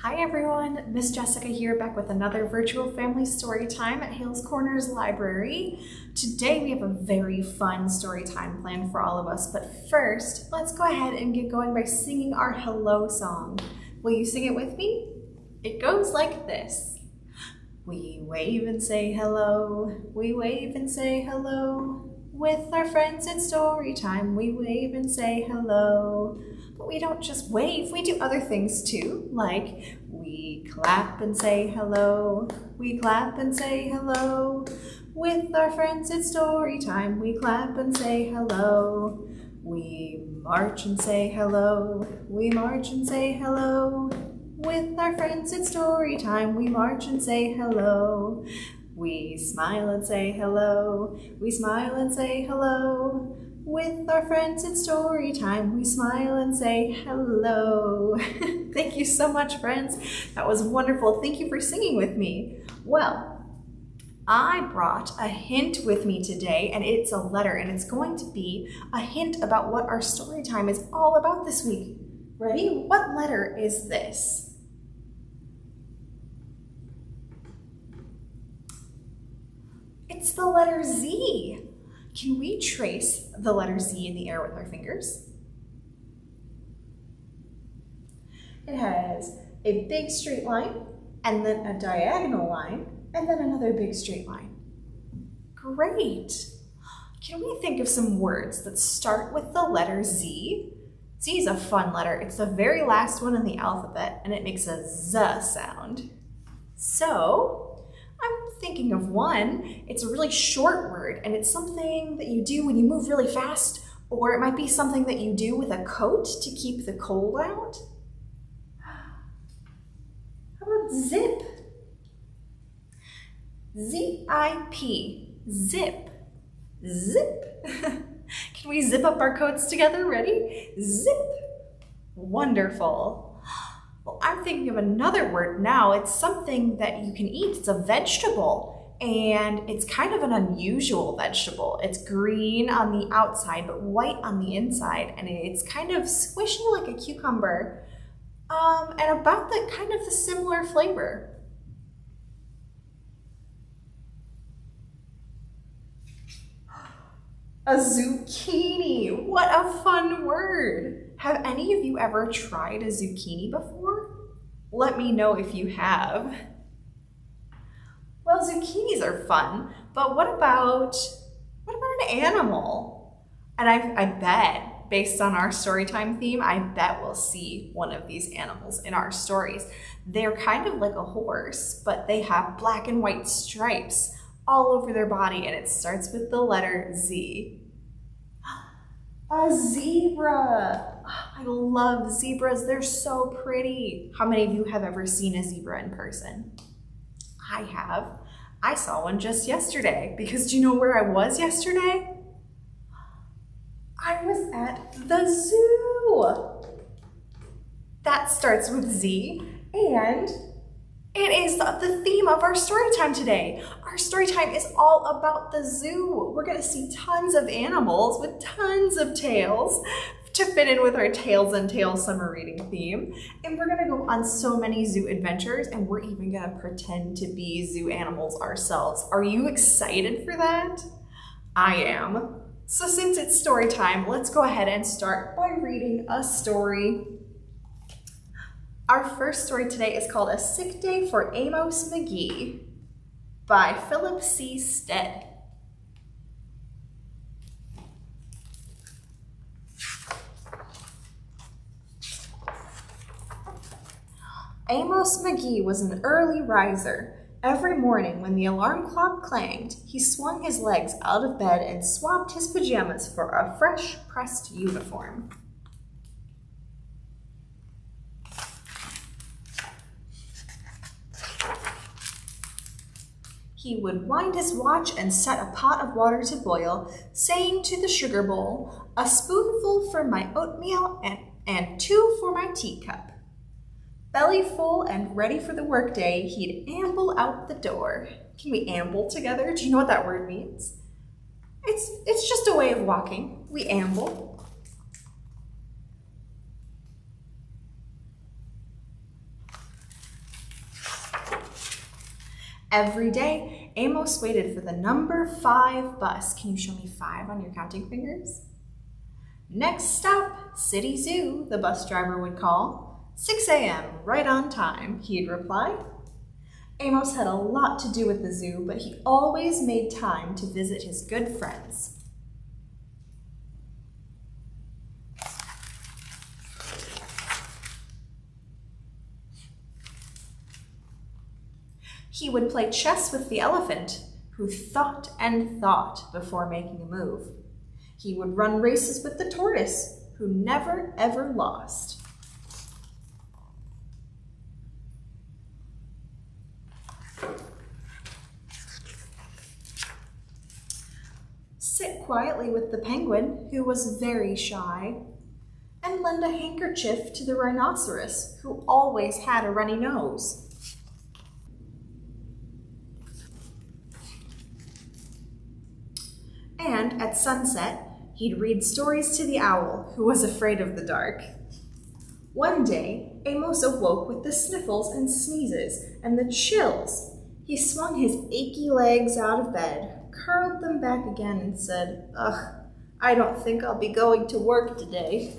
Hi everyone, Miss Jessica here, back with another virtual family story time at Hales Corners Library. Today we have a very fun story time planned for all of us, but first, let's go ahead and get going by singing our hello song. Will you sing it with me? It goes like this. We wave and say hello, we wave and say hello. With our friends it's story time, we wave and say hello. But we don't just wave, we do other things too, like we clap and say hello, we clap and say hello. With our friends it's story time, we clap and say hello. We march and say hello, we march and say hello. With our friends it's story time, we march and say hello. We smile and say hello, we smile and say hello. With our friends it's story time, we smile and say hello. Thank you so much, friends. That was wonderful. Thank you for singing with me. Well, I brought a hint with me today, and it's a letter, and it's going to be a hint about what our story time is all about this week. Ready? What letter is this? It's the letter Z. Can we trace the letter Z in the air with our fingers? It has a big straight line, and then a diagonal line, and then another big straight line. Great. Can we think of some words that start with the letter Z? Z is a fun letter. It's the very last one in the alphabet, and it makes a Z sound. So, I'm thinking of one. It's a really short word, and it's something that you do when you move really fast, or it might be something that you do with a coat to keep the cold out. How about zip? Z-I-P, zip, zip. Can we zip up our coats together? Ready? Zip. Wonderful. Well, I'm thinking of another word now. It's something that you can eat. It's a vegetable, and it's kind of an unusual vegetable. It's green on the outside, but white on the inside, and it's kind of squishy like a cucumber, and about the kind of the similar flavor. A zucchini. What a fun word. Have any of you ever tried a zucchini before? Let me know if you have. Well, zucchinis are fun, but what about an animal? And I bet, based on our storytime theme, I bet we'll see one of these animals in our stories. They're kind of like a horse, but they have black and white stripes all over their body, and it starts with the letter Z. A zebra. I love zebras. They're so pretty. How many of you have ever seen a zebra in person? I have. I saw one just yesterday, because do you know where I was yesterday? I was at the zoo. That starts with Z, and it is the theme of our story time today. Our story time is all about the zoo. We're gonna see tons of animals with tons of tails to fit in with our Tails and Tales summer reading theme. And we're gonna go on so many zoo adventures, and we're even gonna pretend to be zoo animals ourselves. Are you excited for that? I am. So since it's story time, let's go ahead and start by reading a story. Our first story today is called A Sick Day for Amos McGee by Philip C. Stead. Amos McGee was an early riser. Every morning when the alarm clock clanged, he swung his legs out of bed and swapped his pajamas for a fresh pressed uniform. He would wind his watch and set a pot of water to boil, saying to the sugar bowl, "A spoonful for my oatmeal and 2 for my teacup." Belly full and ready for the workday, he'd amble out the door. Can we amble together? Do you know what that word means? It's just a way of walking. We amble. Every day, Amos waited for the number 5 bus. Can you show me 5 on your counting fingers? Next stop, City Zoo, the bus driver would call. 6 a.m., right on time, he'd reply. Amos had a lot to do with the zoo, but he always made time to visit his good friends. He would play chess with the elephant, who thought and thought before making a move. He would run races with the tortoise, who never ever lost. Sit quietly with the penguin, who was very shy, and lend a handkerchief to the rhinoceros, who always had a runny nose. And at sunset, he'd read stories to the owl, who was afraid of the dark. One day, Amos awoke with the sniffles and sneezes and the chills. He swung his achy legs out of bed, curled them back again, and said, "Ugh, I don't think I'll be going to work today."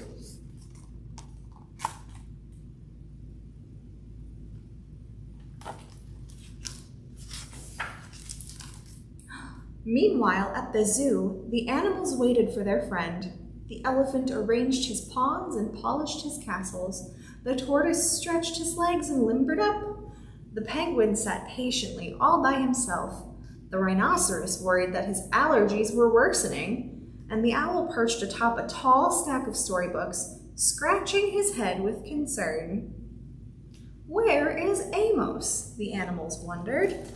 Meanwhile, at the zoo, the animals waited for their friend. The elephant arranged his pawns and polished his castles. The tortoise stretched his legs and limbered up. The penguin sat patiently all by himself. The rhinoceros worried that his allergies were worsening, and the owl perched atop a tall stack of storybooks, scratching his head with concern. "Where is Amos?" the animals wondered.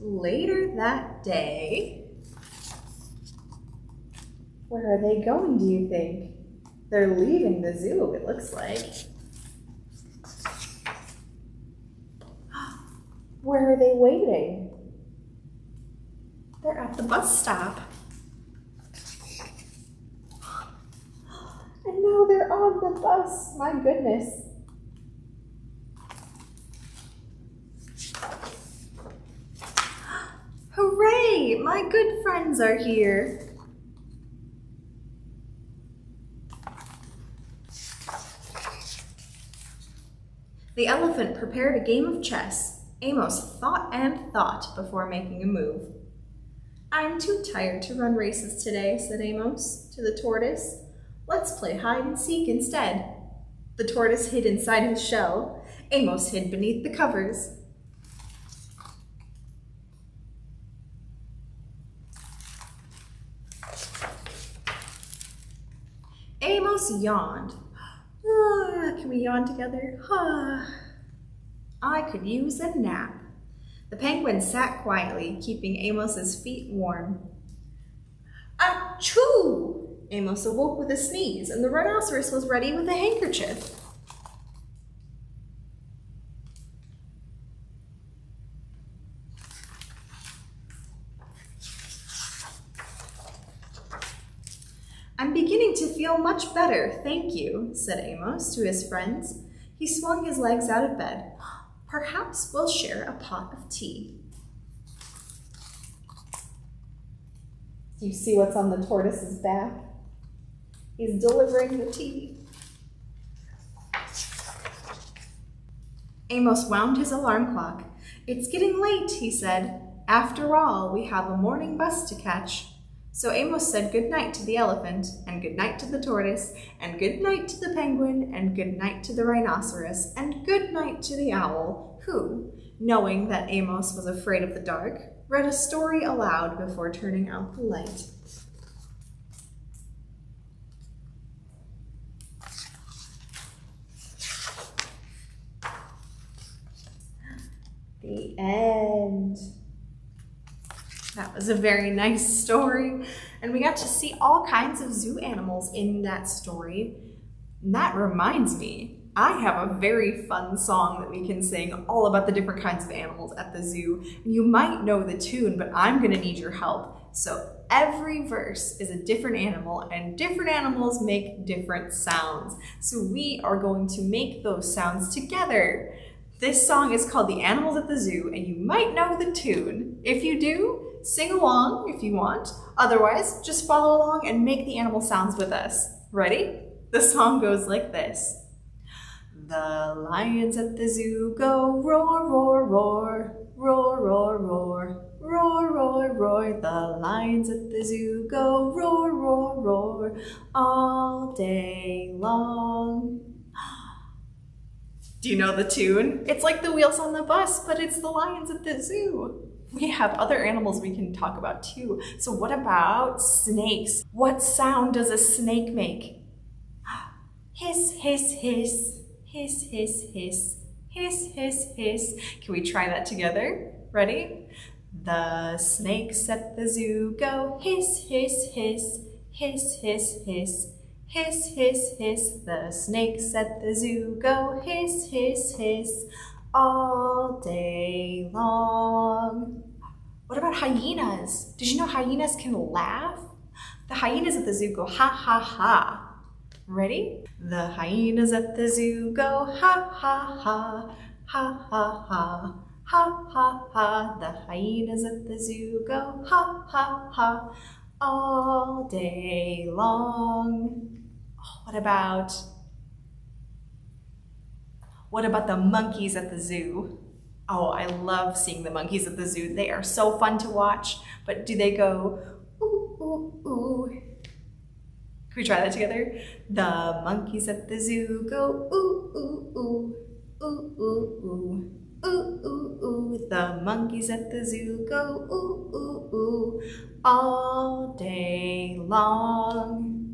Later that day, where are they going, do you think? They're leaving the zoo, it looks like. Where are they waiting? They're at the bus stop. And now they're on the bus, my goodness. Hooray! My good friends are here. The elephant prepared a game of chess. Amos thought and thought before making a move. "I'm too tired to run races today," said Amos to the tortoise. "Let's play hide and seek instead." The tortoise hid inside his shell. Amos hid beneath the covers. Amos yawned. Can we yawn together? I could use a nap. The penguin sat quietly, keeping Amos's feet warm. Achoo! Amos awoke with a sneeze, and the rhinoceros was ready with a handkerchief. "I'm beginning to feel much better, thank you," said Amos to his friends. He swung his legs out of bed. "Perhaps we'll share a pot of tea." Do you see what's on the tortoise's back? He's delivering the tea. Amos wound his alarm clock. "It's getting late," he said. "After all, we have a morning bus to catch." So Amos said good night to the elephant, and good night to the tortoise, and good night to the penguin, and good night to the rhinoceros, and good night to the owl, who, knowing that Amos was afraid of the dark, read a story aloud before turning out the light. The end. That was a very nice story, and we got to see all kinds of zoo animals in that story. And that reminds me, I have a very fun song that we can sing all about the different kinds of animals at the zoo. And you might know the tune, but I'm gonna need your help. So every verse is a different animal and different animals make different sounds. So we are going to make those sounds together. This song is called The Animals at the Zoo and you might know the tune. If you do, sing along if you want. Otherwise, just follow along and make the animal sounds with us. Ready? The song goes like this. The lions at the zoo go roar, roar, roar, roar, roar, roar, roar, roar, roar. The lions at the zoo go roar, roar, roar all day long. Do you know the tune? It's like the wheels on the bus, but it's the lions at the zoo. We have other animals we can talk about too. So what about snakes? What sound does a snake make? Hiss, hiss, hiss. Hiss, hiss, hiss, hiss, hiss, hiss. Can we try that together? Ready? The snakes at the zoo go hiss, hiss, hiss, hiss, hiss, hiss, hiss, hiss, hiss. The snakes at the zoo go hiss, hiss, hiss all day long. What about hyenas? Did you know hyenas can laugh? The hyenas at the zoo go ha, ha, ha. Ready? The hyenas at the zoo go ha, ha, ha, ha, ha, ha, ha, ha, ha. The hyenas at the zoo go ha, ha, ha, all day long. What about the monkeys at the zoo? Oh, I love seeing the monkeys at the zoo. They are so fun to watch, but do they go ooh, ooh, ooh? Can we try that together? The monkeys at the zoo go ooh, ooh, ooh, ooh, ooh, ooh, ooh, ooh, ooh. The monkeys at the zoo go ooh, ooh, ooh, all day long.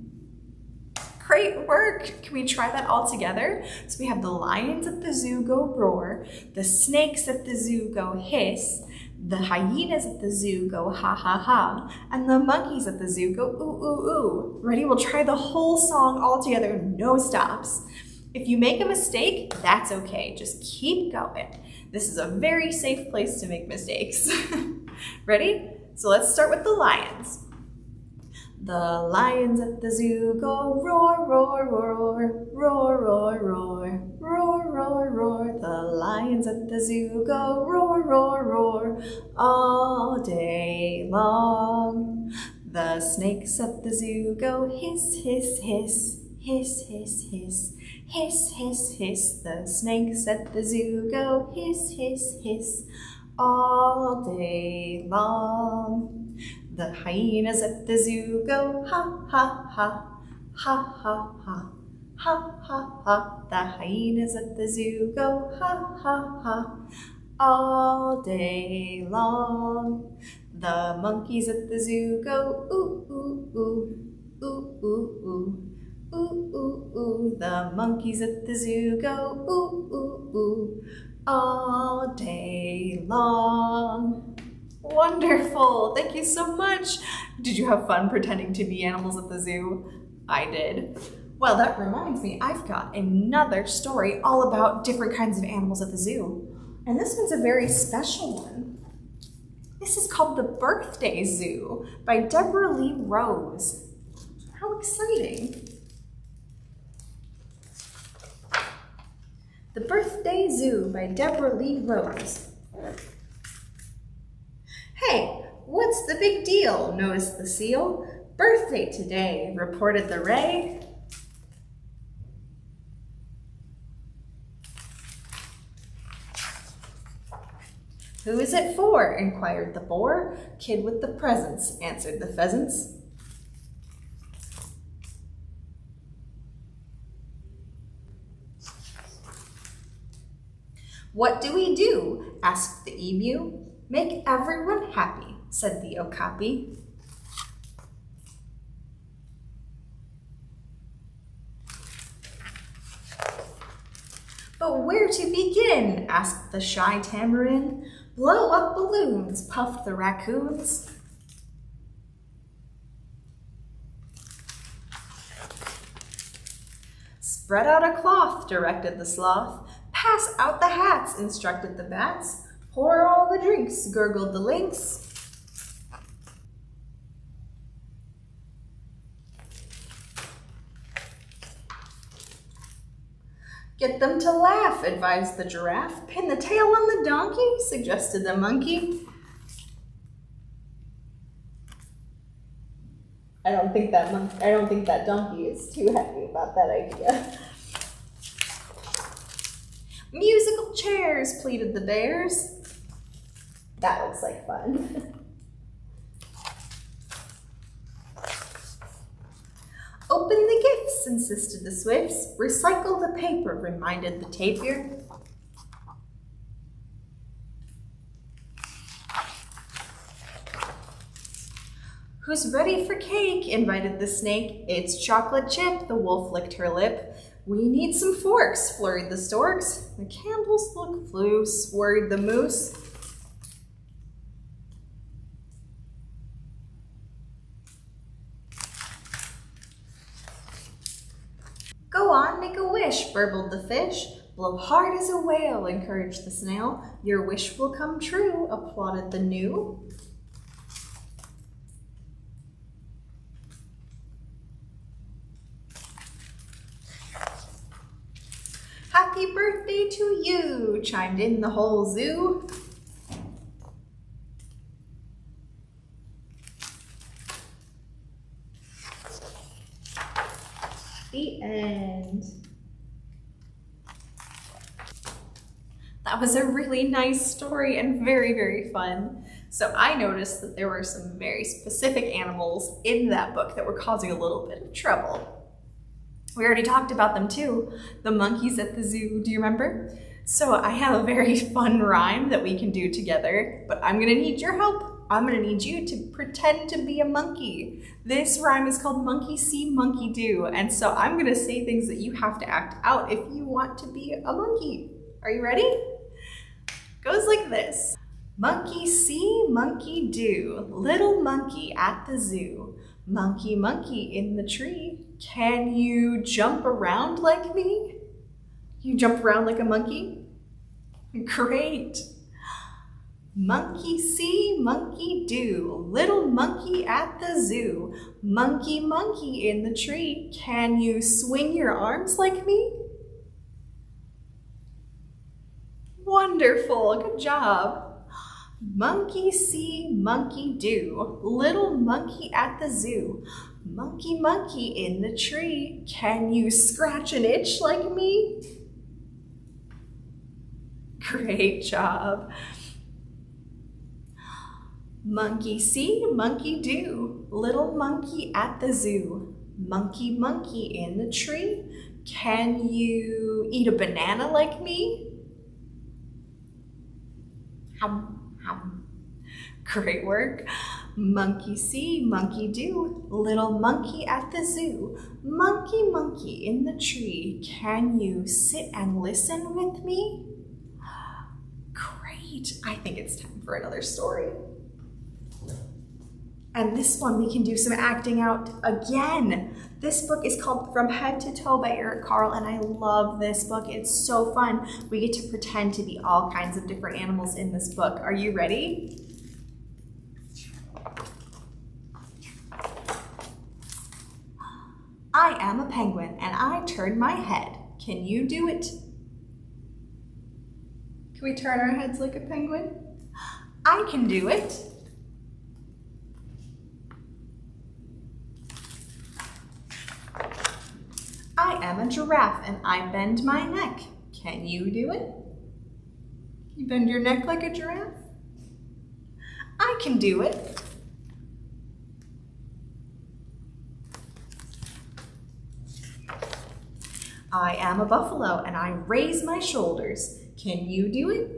Great work! Can we try that all together? So we have the lions at the zoo go roar, the snakes at the zoo go hiss, the hyenas at the zoo go ha ha ha, and the monkeys at the zoo go ooh ooh ooh. Ready? We'll try the whole song all together, no stops. If you make a mistake, that's okay. Just keep going. This is a very safe place to make mistakes. Ready? So let's start with the lions. The lions at the zoo go roar, roar, roar, roar, roar, roar, roar, roar, roar. The lions at the zoo go roar, roar, roar all day long. The snakes at the zoo go hiss, hiss, hiss, hiss, hiss, hiss, hiss, hiss, hiss. The snakes at the zoo go hiss, hiss, hiss all day long. The hyenas at the zoo go ha, ha, ha, ha, ha, ha, ha, ha, ha. The hyenas at the zoo go ha, ha, ha, all day long. The monkeys at the zoo go ooh, ooh, ooh, ooh, ooh, ooh, ooh, ooh, ooh. The monkeys at the zoo go ooh, ooh, ooh, all day long. Wonderful! Thank you so much! Did you have fun pretending to be animals at the zoo? I did. Well, that reminds me, I've got another story all about different kinds of animals at the zoo. And this one's a very special one. This is called The Birthday Zoo by Deborah Lee Rose. How exciting! The Birthday Zoo by Deborah Lee Rose. Hey, what's the big deal? Noticed the seal. Birthday today, reported the ray. Who is it for? Inquired the boar. Kid with the presents, answered the pheasants. What do we do? Asked the emu. Make everyone happy, said the okapi. But where to begin? Asked the shy tamarin. Blow up balloons, puffed the raccoons. Spread out a cloth, directed the sloth. Pass out the hats, instructed the bats. Pour all the drinks, gurgled the lynx. Get them to laugh, advised the giraffe. Pin the tail on the donkey, suggested the monkey. I don't think that donkey is too happy about that idea. Musical chairs, pleaded the bears. That looks like fun. Open the gifts, insisted the swifts. Recycle the paper, reminded the tapir. Who's ready for cake? Invited the snake. It's chocolate chip, the wolf licked her lip. We need some forks, flurried the storks. The candles look loose, worried the moose. Go on, make a wish, burbled the fish. Blow hard as a whale, encouraged the snail. Your wish will come true, applauded the gnu. Happy birthday to you, chimed in the whole zoo. The end. That was a really nice story and very, very fun. So I noticed that there were some very specific animals in that book that were causing a little bit of trouble. We already talked about them too. The monkeys at the zoo, do you remember? So I have a very fun rhyme that we can do together, but I'm gonna need your help. I'm gonna need you to pretend to be a monkey. This rhyme is called Monkey See, Monkey Do, and so I'm gonna say things that you have to act out if you want to be a monkey. Are you ready? Goes like this. Monkey see, monkey do, little monkey at the zoo. Monkey, monkey in the tree, can you jump around like me? You jump around like a monkey? Great. Monkey see, monkey do, little monkey at the zoo. Monkey, monkey in the tree, can you swing your arms like me? Wonderful, good job. Monkey see, monkey do, little monkey at the zoo. Monkey, monkey in the tree, can you scratch an itch like me? Great job. Monkey see, monkey do, little monkey at the zoo. Monkey, monkey in the tree, can you eat a banana like me? Great work. Monkey see, monkey do, little monkey at the zoo. Monkey, monkey in the tree, can you sit and listen with me? Great. I think it's time for another story. And this one we can do some acting out again. This book is called From Head to Toe by Carle, and I love this book. It's so fun. We get to pretend to be all kinds of different animals in this book. Are you ready? I am a penguin and I turn my head. Can you do it? Can we turn our heads like a penguin? I can do it. I am a giraffe and I bend my neck. Can you do it? You bend your neck like a giraffe? I can do it. I am a buffalo and I raise my shoulders. Can you do it?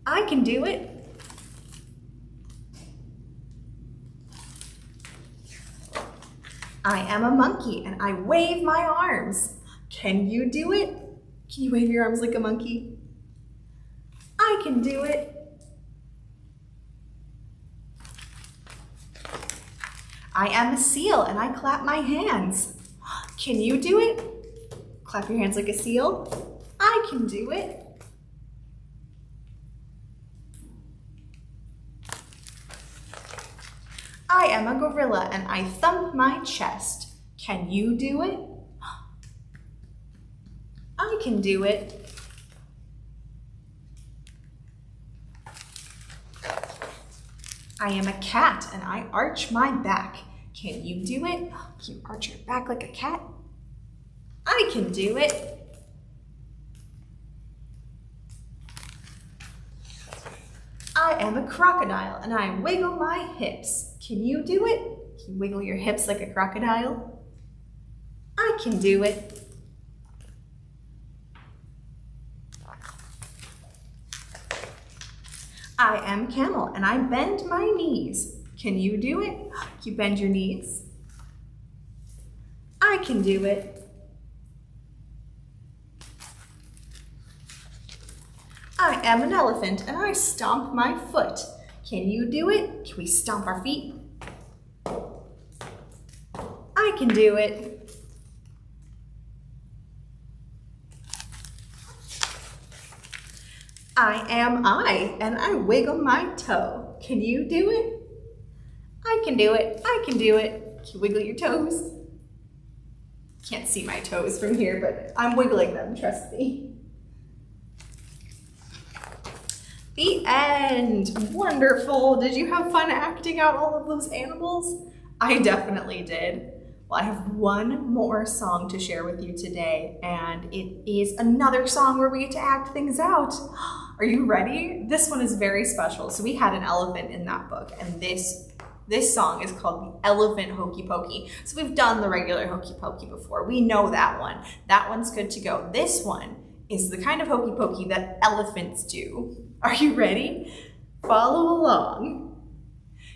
I can do it. I am a monkey and I wave my arms. Can you do it? Can you wave your arms like a monkey? I can do it. I am a seal and I clap my hands. Can you do it? Clap your hands like a seal. I can do it. I am a gorilla and I thump my chest. Can you do it? I can do it. I am a cat and I arch my back. Can you do it? Can you arch your back like a cat? I can do it. I am a crocodile and I wiggle my hips. Can you do it? Can you wiggle your hips like a crocodile? I can do it. I am camel and I bend my knees. Can you do it? Can you bend your knees? I can do it. I am an elephant and I stomp my foot. Can you do it? Can we stomp our feet? I can do it. I am I and I wiggle my toe. Can you do it? I can do it. I can do it. Can you wiggle your toes? Can't see my toes from here, but I'm wiggling them, trust me. The end. Wonderful. Did you have fun acting out all of those animals? I definitely did. Well, I have one more song to share with you today, and it is another song where we get to act things out. Are you ready? This one is very special. So we had an elephant in that book, and this song is called the Elephant Hokey Pokey. So we've done the regular Hokey Pokey before. We know that one. That one's good to go. This one is the kind of Hokey Pokey that elephants do. Are you ready? Follow along.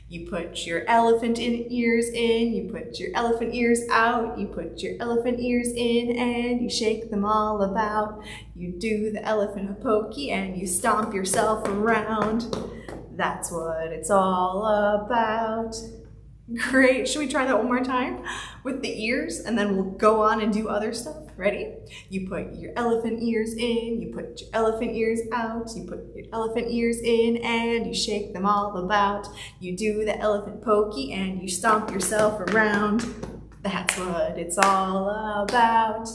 You put your elephant ears in, you put your elephant ears out, you put your elephant ears in and you shake them all about. You do the elephant pokey and you stomp yourself around. That's what it's all about. Great, should we try that one more time? With the ears, and then we'll go on and do other stuff. Ready? You put your elephant ears in, you put your elephant ears out, you put your elephant ears in and you shake them all about. You do the elephant pokey and you stomp yourself around. That's what it's all about.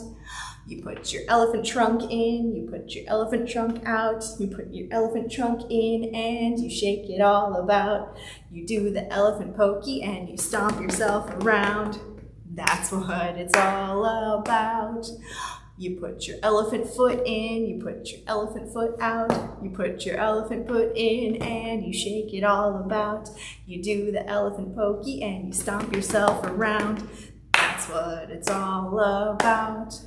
You put your elephant trunk in, you put your elephant trunk out, you put your elephant trunk in and you shake it all about. You do the elephant pokey and you stomp yourself around. That's what it's all about. You put your elephant foot in, you put your elephant foot out, you put your elephant foot in and you shake it all about. You do the elephant pokey and you stomp yourself around. That's what it's all about.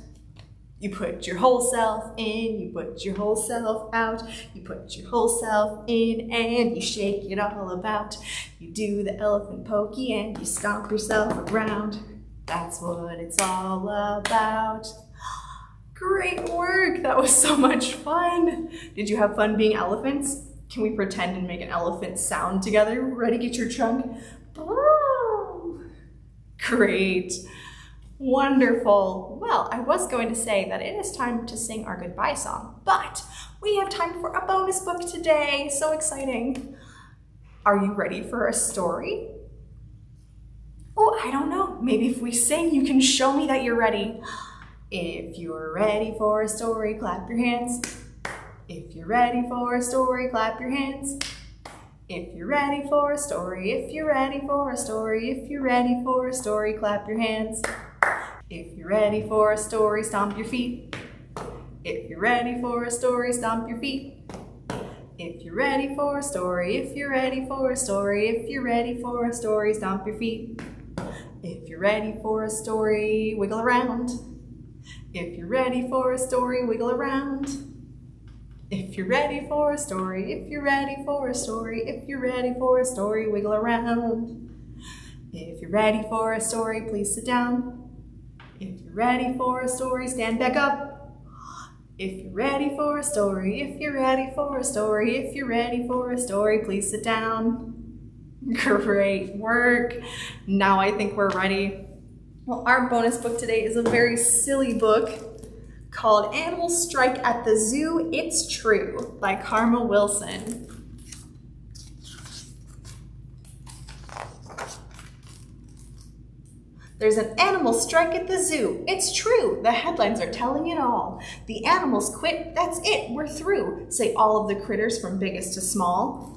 You put your whole self in, you put your whole self out, you put your whole self in and you shake it all about. You do the elephant pokey and you stomp yourself around. That's what it's all about. Great work, that was so much fun. Did you have fun being elephants? Can we pretend and make an elephant sound together? Ready, get your trunk. Great. Wonderful. Well, I was going to say that it is time to sing our goodbye song, but we have time for a bonus book today. So exciting. Are you ready for a story? Oh, I don't know. Maybe if we sing, you can show me that you're ready. If you're ready for a story, clap your hands. If you're ready for a story, clap your hands. If you're ready for a story, if you're ready for a story, if you're ready for a story, clap your hands. If you're ready for a story, stomp your feet. If you're ready for a story, stomp your feet. If you're ready for a story, if you're ready for a story, if you're ready for a story, stomp your feet. If you're ready for a story, wiggle around. If you're ready for a story, wiggle around. If you're ready for a story, if you're ready for a story, if you're ready for a story, wiggle around. If you're ready for a story, please sit down. If you're ready for a story, stand back up. If you're ready for a story, if you're ready for a story, if you're ready for a story, please sit down. Great work. Now I think we're ready Well, our bonus book today is a very silly book called Animals Strike at the Zoo, It's True by Carle Wilson. There's an animal strike at the zoo. It's true. The headlines are telling it all. The animals quit. That's it. We're through, say all of the critters from biggest to small.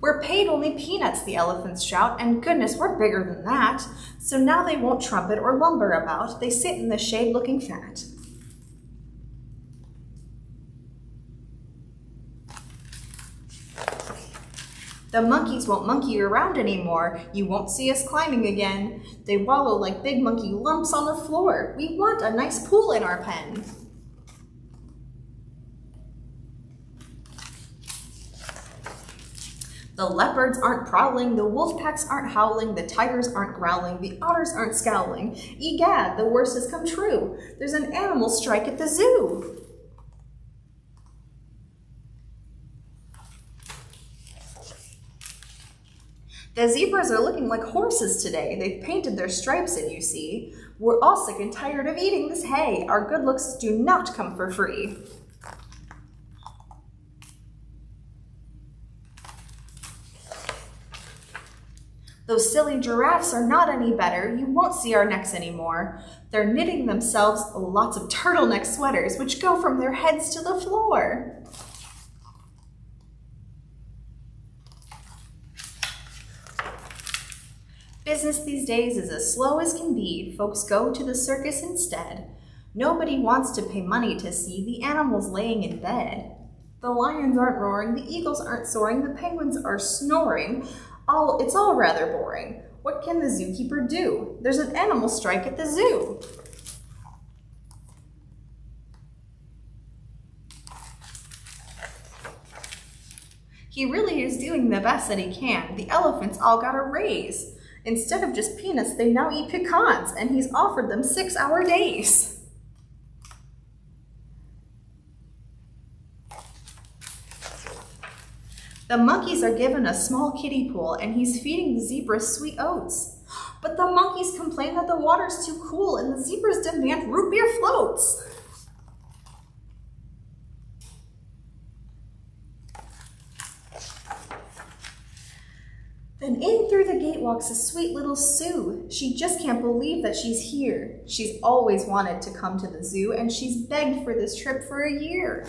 We're paid only peanuts, the elephants shout, and goodness, we're bigger than that. So now they won't trumpet or lumber about. They sit in the shade looking fat. The monkeys won't monkey around anymore. You won't see us climbing again. They wallow like big monkey lumps on the floor. We want a nice pool in our pen. The leopards aren't prowling, the wolf packs aren't howling, the tigers aren't growling, the otters aren't scowling. Egad, the worst has come true. There's an animal strike at the zoo. The zebras are looking like horses today. They've painted their stripes in, you see. We're all sick and tired of eating this hay. Our good looks do not come for free. Those silly giraffes are not any better. You won't see our necks anymore. They're knitting themselves lots of turtleneck sweaters, which go from their heads to the floor. Business these days is as slow as can be. Folks go to the circus instead. Nobody wants to pay money to see the animals laying in bed. The lions aren't roaring, the eagles aren't soaring, the penguins are snoring. It's all rather boring. What can the zookeeper do? There's an animal strike at the zoo. He really is doing the best that he can. The elephants all got a raise. Instead of just peanuts, they now eat pecans, and he's offered them 6-hour days. The monkeys are given a small kiddie pool, and he's feeding the zebras sweet oats. But the monkeys complain that the water's too cool, and the zebras demand root beer floats. Then in through the gate walks a sweet little Sue. She just can't believe that she's here. She's always wanted to come to the zoo, and she's begged for this trip for a year.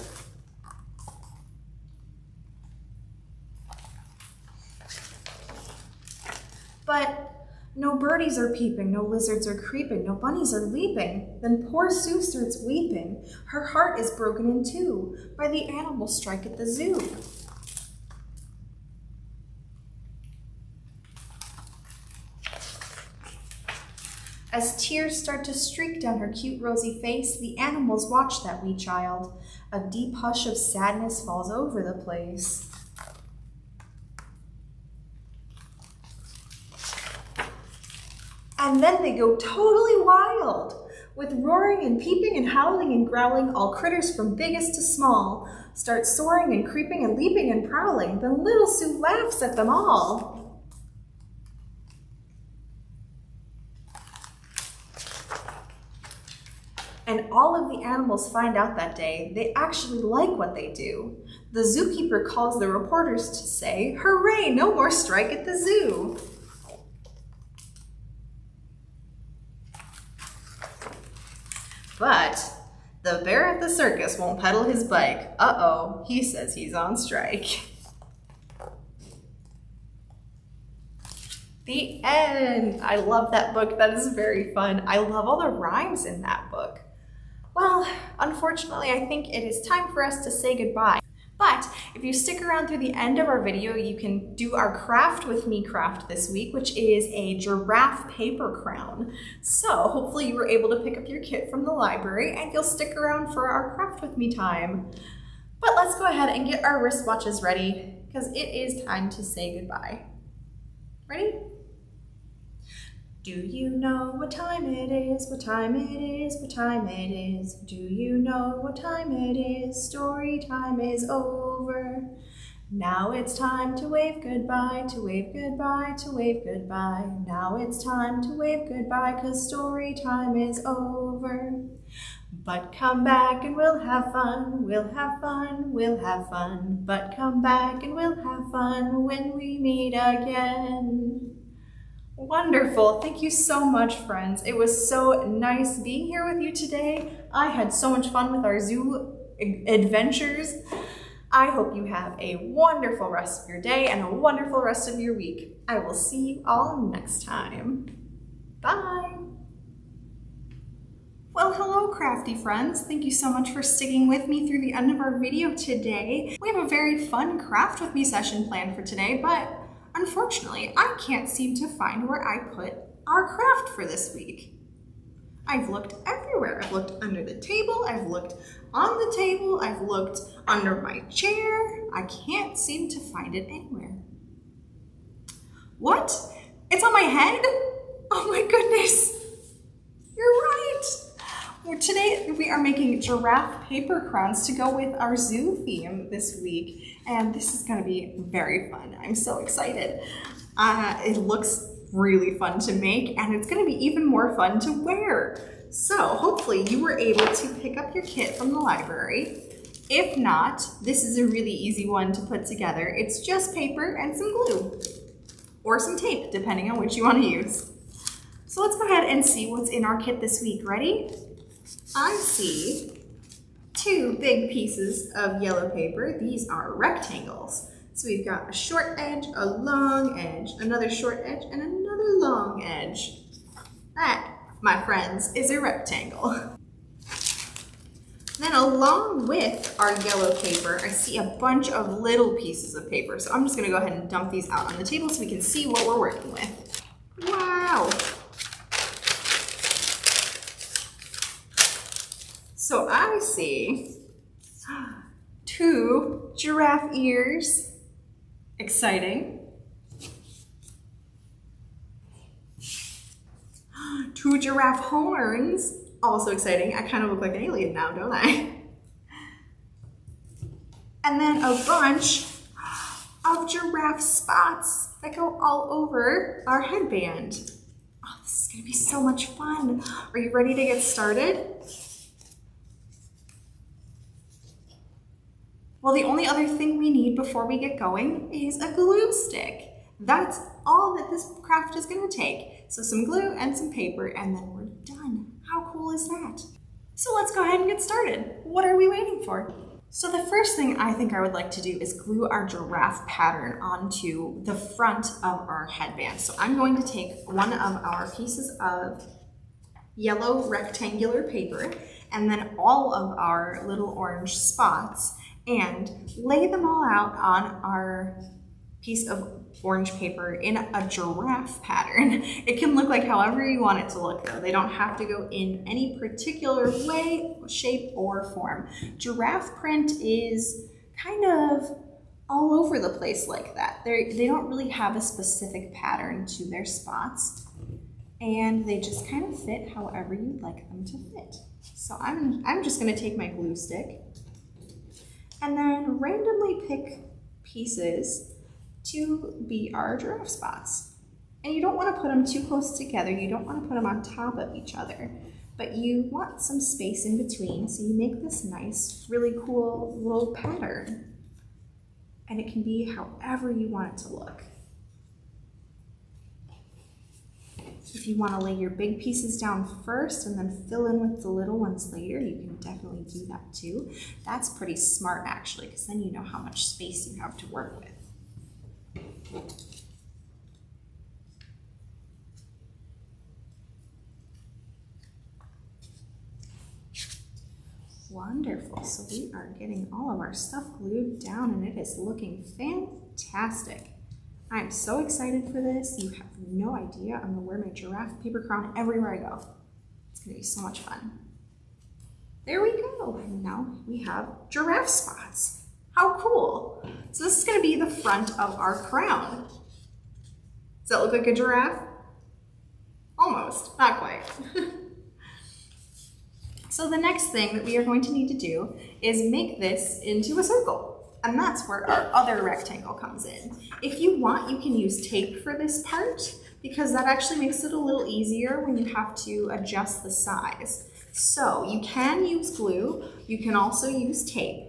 But no birdies are peeping, no lizards are creeping, no bunnies are leaping. Then poor Sue starts weeping. Her heart is broken in two by the animal strike at the zoo. As tears start to streak down her cute rosy face, the animals watch that wee child. A deep hush of sadness falls over the place. And then they go totally wild. With roaring and peeping and howling and growling, all critters from biggest to small start soaring and creeping and leaping and prowling. Then little Sue laughs at them all. And all of the animals find out that day they actually like what they do. The zookeeper calls the reporters to say, "Hooray, no more strike at the zoo." But the bear at the circus won't pedal his bike. Uh-oh, he says he's on strike. The end. I love that book. That is very fun. I love all the rhymes in that book. Well, unfortunately, I think it is time for us to say goodbye. But if you stick around through the end of our video, you can do our Craft With Me craft this week, which is a giraffe paper crown. So hopefully you were able to pick up your kit from the library and you'll stick around for our Craft With Me time. But let's go ahead and get our wristwatches ready because it is time to say goodbye. Ready? Do you know what time it is? What time it is? What time it is? Do you know what time it is? Story time is over. Now it's time to wave goodbye, to wave goodbye, to wave goodbye. Now it's time to wave goodbye, 'cause story time is over. But come back and we'll have fun, we'll have fun, we'll have fun. But come back and we'll have fun when we meet again. Wonderful. Thank you so much, friends. It was so nice being here with you today. I had so much fun with our zoo adventures. I hope you have a wonderful rest of your day and a wonderful rest of your week. I will see you all next time. Bye. Well, hello, crafty friends. Thank you so much for sticking with me through the end of our video today. We have a very fun craft with me session planned for today, but unfortunately, I can't seem to find where I put our craft for this week. I've looked everywhere. I've looked under the table, I've looked on the table, I've looked under my chair. I can't seem to find it anywhere. What? It's on my head? Oh my goodness. You're right. Well, today we are making giraffe paper crowns to go with our zoo theme this week. And this is gonna be very fun. I'm so excited. It looks really fun to make, and it's gonna be even more fun to wear. So hopefully you were able to pick up your kit from the library. If not, this is a really easy one to put together. It's just paper and some glue, or some tape, depending on which you wanna use. So let's go ahead and see what's in our kit this week. Ready? I see 2 big pieces of yellow paper. These are rectangles. So we've got a short edge, a long edge, another short edge, and another long edge. That, my friends, is a rectangle. Then along with our yellow paper, I see a bunch of little pieces of paper. So I'm just gonna go ahead and dump these out on the table so we can see what we're working with. Wow. So I see 2 giraffe ears. Exciting. 2 giraffe horns. Also exciting. I kind of look like an alien now, don't I? And then a bunch of giraffe spots that go all over our headband. Oh, this is gonna be so much fun. Are you ready to get started? Well, the only other thing we need before we get going is a glue stick. That's all that this craft is gonna take. So some glue and some paper, and then we're done. How cool is that? So let's go ahead and get started. What are we waiting for? So the first thing I think I would like to do is glue our giraffe pattern onto the front of our headband. So I'm going to take one of our pieces of yellow rectangular paper and then all of our little orange spots and lay them all out on our piece of orange paper in a giraffe pattern. It can look like however you want it to look though. They don't have to go in any particular way, shape, or form. Giraffe print is kind of all over the place like that. They don't really have a specific pattern to their spots, and they just kind of fit however you'd like them to fit. So I'm just gonna take my glue stick and then randomly pick pieces to be our giraffe spots. And you don't want to put them too close together. You don't want to put them on top of each other, but you want some space in between, so you make this nice, really cool little pattern. And it can be however you want it to look. If you want to lay your big pieces down first and then fill in with the little ones later, you can definitely do that too. That's pretty smart actually, because then you know how much space you have to work with. Wonderful. So we are getting all of our stuff glued down and it is looking fantastic. I'm so excited for this. You have no idea. I'm gonna wear my giraffe paper crown everywhere I go. It's gonna be so much fun. There we go. And now we have giraffe spots. How cool. So this is gonna be the front of our crown. Does that look like a giraffe? Almost, not quite. So the next thing that we are going to need to do is make this into a circle. And that's where our other rectangle comes in. If you want, you can use tape for this part because that actually makes it a little easier when you have to adjust the size. So you can use glue, you can also use tape.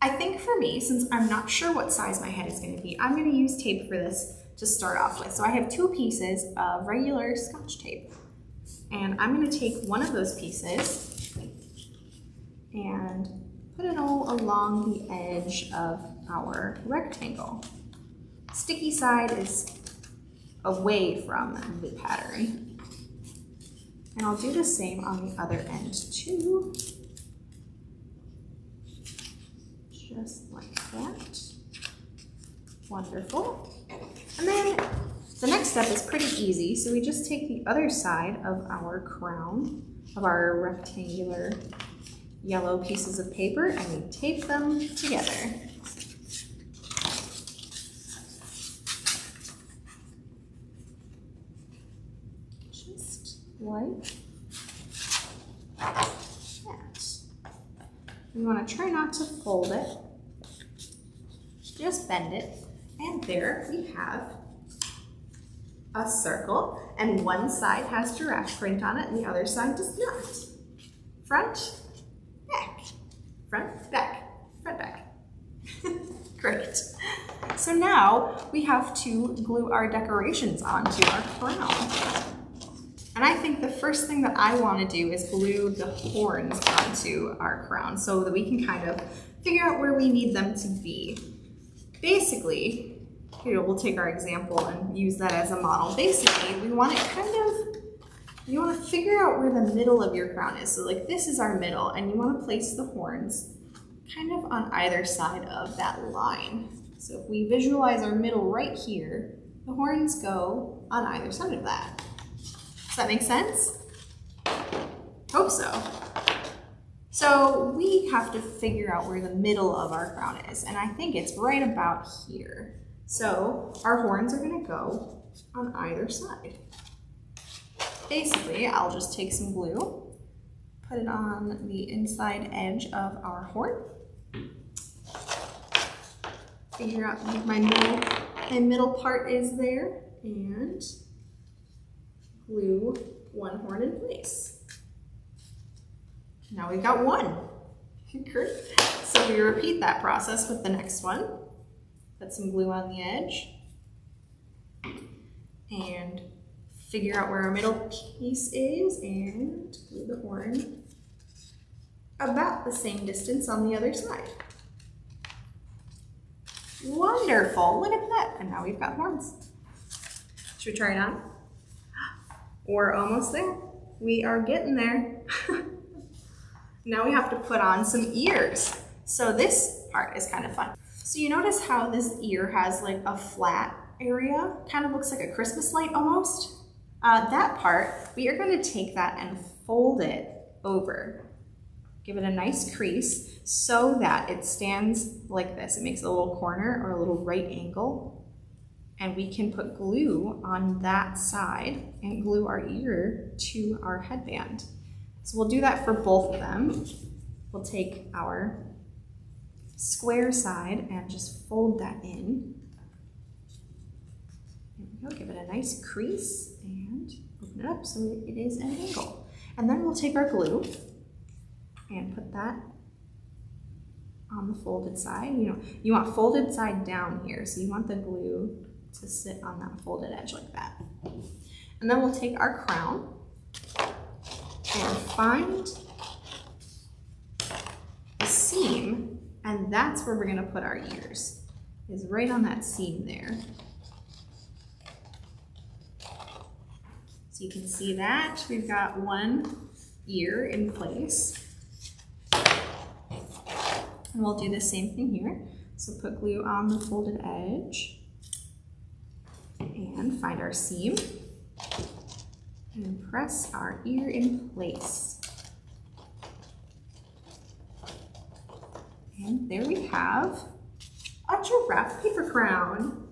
I think for me, since I'm not sure what size my head is going to be, I'm going to use tape for this to start off with. So I have 2 pieces of regular Scotch tape. And I'm going to take one of those pieces and put it all along the edge of our rectangle. Sticky side is away from the pattern. And I'll do the same on the other end too. Just like that. Wonderful. And then the next step is pretty easy. So we just take the other side of our crown, of our rectangular yellow pieces of paper, and we tape them together. Just like that. You want to try not to fold it, just bend it, and there we have a circle, and one side has giraffe print on it and the other side does not. Front, back, front, back, front, back. Great. So now we have to glue our decorations onto our crown. And I think the first thing that I want to do is glue the horns onto our crown so that we can kind of figure out where we need them to be. Basically, we'll take our example and use that as a model. Basically, we want it you want to figure out where the middle of your crown is. So like this is our middle, and you want to place the horns kind of on either side of that line. So if we visualize our middle right here, the horns go on either side of that. Does that make sense? Hope so. So we have to figure out where the middle of our crown is, and I think it's right about here. So our horns are going to go on either side. Basically, I'll just take some glue, put it on the inside edge of our horn, figure out what my middle part is there, and glue one horn in place. Now we've got one. Great. So we repeat that process with the next one. Put some glue on the edge and figure out where our middle piece is and glue the horn about the same distance on the other side. Wonderful, look at that. And now we've got horns. Should we try it on? We're almost there. We are getting there. Now we have to put on some ears. So this part is kind of fun. So you notice how this ear has like a flat area? Kind of looks like a Christmas light almost. That part, we are going to take that and fold it over. Give it a nice crease so that it stands like this. It makes a little corner or a little right angle. And we can put glue on that side and glue our ear to our headband. So we'll do that for both of them. We'll take our square side and just fold that in. There we go, give it a nice crease and open it up so it is an angle. And then we'll take our glue and put that on the folded side. You want folded side down here, so you want the glue to sit on that folded edge like that. And then we'll take our crown and find a seam, and that's where we're going to put our ears, is right on that seam there. So you can see that we've got one ear in place. And we'll do the same thing here. So put glue on the folded edge and find our seam and press our ear in place. And there we have a giraffe paper crown.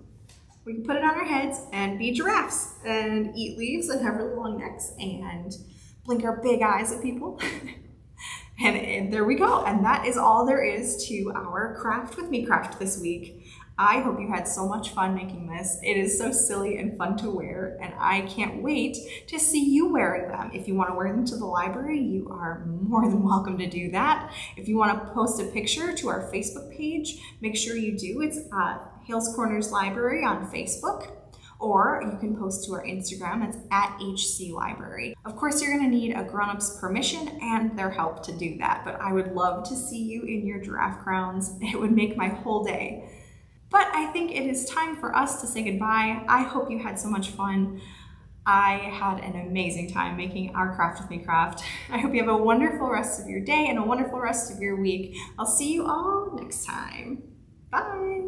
We can put it on our heads and be giraffes. and eat leaves and have really long necks and blink our big eyes at people. And there we go. And that is all there is to our Craft With Me craft this week. I hope you had so much fun making this. It is so silly and fun to wear, and I can't wait to see you wearing them. If you want to wear them to the library, you are more than welcome to do that. If you want to post a picture to our Facebook page, make sure you do. It's Hales Corners Library on Facebook. Or you can post to our Instagram, it's @HC Library. Of course, you're gonna need a grown-up's permission and their help to do that, but I would love to see you in your giraffe crowns. It would make my whole day. But I think it is time for us to say goodbye. I hope you had so much fun. I had an amazing time making our Craft With Me craft. I hope you have a wonderful rest of your day and a wonderful rest of your week. I'll see you all next time. Bye.